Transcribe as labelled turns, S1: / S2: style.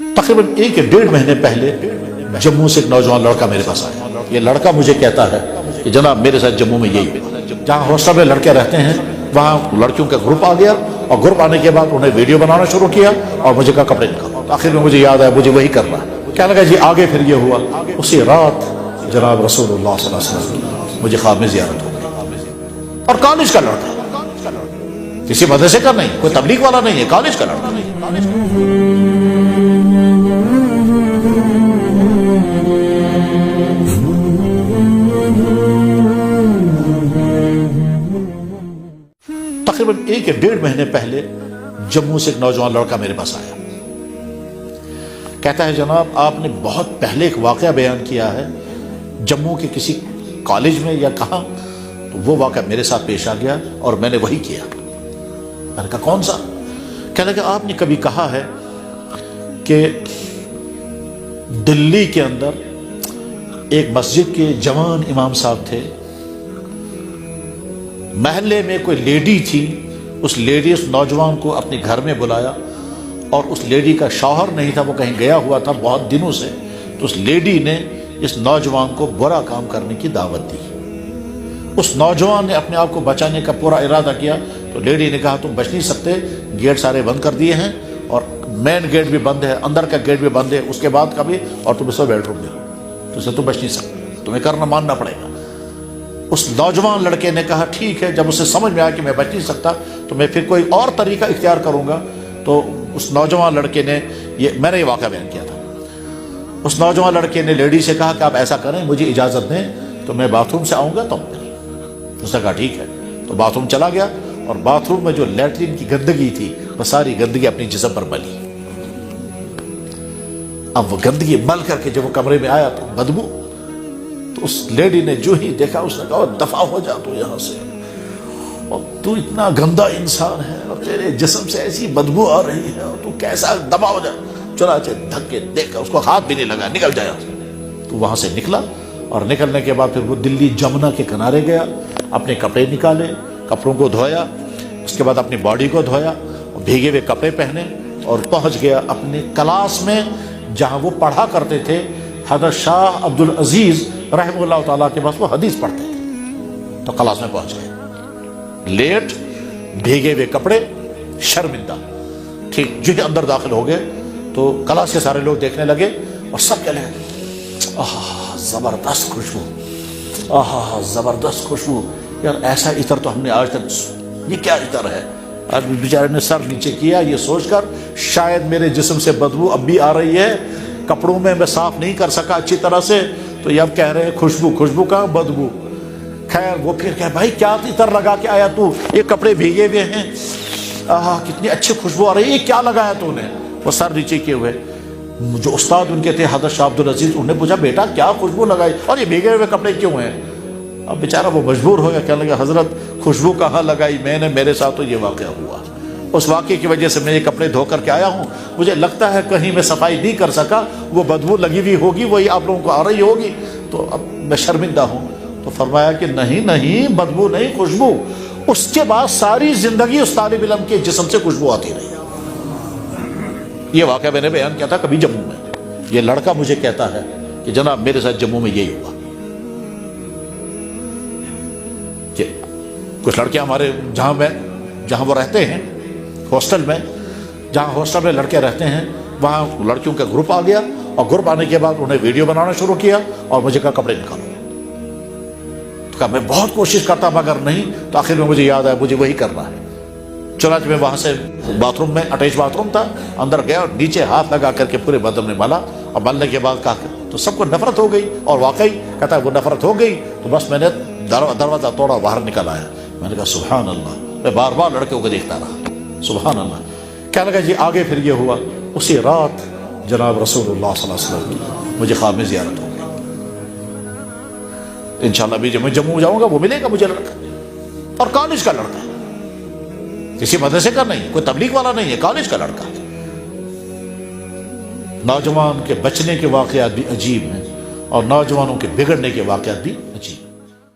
S1: تقریباً 1 یا 1.5 مہینے پہلے جموں سے ایک نوجوان لڑکا میرے پاس آیا. یہ لڑکا مجھے کہتا ہے کہ جناب میرے ساتھ جموں میں یہی جہاں ہاسٹل میں لڑکے رہتے ہیں وہاں لڑکیوں کا گروپ آ گیا اور گروپ آنے کے بعد انہیں ویڈیو بنانا شروع کیا اور مجھے کہا کپڑے نکالو. آخر میں مجھے یاد آیا مجھے وہی کرنا ہے. کیا لگا جی آگے پھر یہ ہوا اسی رات جناب رسول اللہ صلی اللہ علیہ وسلم کی مجھے خواب میں زیارت ہو گئی. اور کالج کا لڑکا کسی مدرسے کا نہیں, کوئی تبلیغ والا نہیں ہے, کالج کا لڑکا. تقریباً 1 یا 1.5 مہینے پہلے جموں سے ایک نوجوان لڑکا میرے پاس آیا. کہتا ہے جناب آپ نے بہت پہلے ایک واقعہ بیان کیا ہے جموں کے کسی کالج میں یا کہاں, تو وہ واقعہ میرے ساتھ پیش آ گیا اور میں نے وہی کیا. میں نے کہا کون سا؟ کہنے لگا آپ نے کبھی کہا ہے کہ دلی کے اندر ایک مسجد کے جوان امام صاحب تھے, محلے میں کوئی لیڈی تھی, اس لیڈی اس نوجوان کو اپنے گھر میں بلایا اور اس لیڈی کا شوہر نہیں تھا, وہ کہیں گیا ہوا تھا بہت دنوں سے, تو اس لیڈی نے اس نوجوان کو برا کام کرنے کی دعوت دی. اس نوجوان نے اپنے آپ کو بچانے کا پورا ارادہ کیا تو لیڈی نے کہا تم بچ نہیں سکتے, گیٹ سارے بند کر دیے ہیں اور مین گیٹ بھی بند ہے, اندر کا گیٹ بھی بند ہے, اس کے بعد کا بھی, اور تم اس میں بیڈ روم میں ہو, تو اسے تم بچ نہیں سکتے, تمہیں کرنا ماننا پڑے گا. اس نوجوان لڑکے نے کہا ٹھیک ہے. جب اسے سمجھ میں آیا کہ میں بچ نہیں سکتا تو میں پھر کوئی اور طریقہ اختیار کروں گا, تو اس نوجوان لڑکے نے میں نے یہ واقعہ بیان کیا تھا. اس نوجوان لڑکے نے لیڈی سے کہا کہ آپ ایسا کریں, مجھے اجازت دیں تو میں باتھ روم سے آؤں گا. تو اس نے کہا ٹھیک ہے, تو باتھ روم چلا گیا اور باتھ روم میں جو لیٹرین کی گندگی تھی وہ ساری گندگی اپنی جسم پر ملی. اب وہ گندگی مل کر کے جب وہ کمرے میں آیا تو بدبو, تو اس لیڈی نے جو ہی دیکھا اس نے کہا دفع ہو جا تو یہاں سے, اور تو اتنا گندا انسان ہے اور تیرے جسم سے ایسی بدبو آ رہی ہے اور تو کیسا دفع ہو جا. چنانچہ دھکے دیکھ کر اس کو ہاتھ بھی نہیں لگا, نکل جایا. تو وہاں سے نکلا اور نکلنے کے بعد پھر وہ دلی جمنا کے کنارے گیا, اپنے کپڑے نکالے, کپڑوں کو دھویا, اس کے بعد اپنی باڈی کو دھویا, بھیگے ہوئے کپڑے پہنے اور پہنچ گیا اپنے کلاس میں جہاں وہ پڑھا کرتے تھے. حضرت شاہ عبد العزیز رحمہ اللہ تعالیٰ کے پاس وہ حدیث پڑھتے تھے. تو کلاس میں پہنچ گئے, لیٹ, بھیگے ہوئے کپڑے, شرمندہ. ٹھیک جو ہی اندر داخل ہو گئے تو کلاس کے سارے لوگ دیکھنے لگے اور سب کہنے لگے آہا زبردست خوشبو, آہا زبردست خوشبو, یار ایسا عطر تو ہم نے آج تک, یہ کیا عطر ہے. آدمی بیچارے نے سر نیچے کیا یہ سوچ کر شاید میرے جسم سے بدبو اب بھی آ رہی ہے, کپڑوں میں صاف نہیں کر سکا اچھی طرح سے, تو یہ اب کہہ رہے ہیں خوشبو, خوشبو کا بدبو. خیر وہ پھر کہ بھائی کیا عطر لگا کے آیا تو, یہ کپڑے بھیگے ہوئے ہیں, آہا کتنی اچھی خوشبو آ رہی ہے, یہ کیا لگایا تو نے. وہ سر نیچے کیے ہوئے, جو استاد ان کے تھے حضرت شاہ عبد العزیز, انہوں نے پوچھا بیٹا کیا خوشبو لگائی اور یہ بھیگے ہوئے کپڑے کیوں ہیں. اب بیچارہ وہ مجبور ہو گیا, کہنے لگا حضرت خوشبو کہاں لگائی میں نے, میرے ساتھ تو یہ واقعہ ہوا, اس واقعے کی وجہ سے میں یہ کپڑے دھو کر کے آیا ہوں, مجھے لگتا ہے کہیں میں صفائی نہیں کر سکا, وہ بدبو لگی ہوئی ہوگی وہی آپ لوگوں کو آ رہی ہوگی, تو اب میں شرمندہ ہوں. تو فرمایا کہ نہیں بدبو نہیں, خوشبو. اس کے بعد ساری زندگی اس طالب علم کے جسم سے خوشبو آتی رہی. یہ واقعہ میں نے بیان کیا تھا کبھی جموں میں. یہ لڑکا مجھے کہتا ہے کہ جناب میرے ساتھ جموں میں یہی ہوا. کہ کچھ لڑکے ہمارے جہاں وہ رہتے ہیں ہاسٹل میں, جہاں ہاسٹل میں لڑکے رہتے ہیں وہاں لڑکیوں کا گروپ آ گیا اور گروپ آنے کے بعد انہیں ویڈیو بنانا شروع کیا اور مجھے کہا کپڑے نکالو. تو کہا میں بہت کوشش کرتا مگر نہیں, تو آخر میں مجھے یاد آیا مجھے وہی کرنا ہے. چنانچہ میں وہاں سے باتھ روم میں, اٹیچ باتھ روم تھا, اندر گیا اور نیچے ہاتھ لگا کر کے پورے بدن میں ملا, اور ملنے کے بعد کہا تو سب کو نفرت ہو گئی. اور واقعی کہتا ہے وہ نفرت ہو گئی تو بس میں نے دروازہ توڑا, باہر نکل آیا. میں نے کہا سبحان اللہ. میں بار بار لڑکیوں کو دیکھتا رہا, سبحان اللہ. کہنے لگا جی آگے پھر یہ ہوا اسی رات جناب رسول اللہ صلی اللہ علیہ وسلم کی مجھے خواب میں زیارت ہو گئی. انشاءاللہ بھی جب میں جموں جاؤں گا وہ ملے گا مجھے لڑکا, اور کالج کا لڑکا, کسی مدرسے کا نہیں, کوئی تبلیغ والا نہیں ہے, کالج کا لڑکا. نوجوان کے بچنے کے واقعات بھی عجیب ہیں اور نوجوانوں کے بگڑنے کے واقعات بھی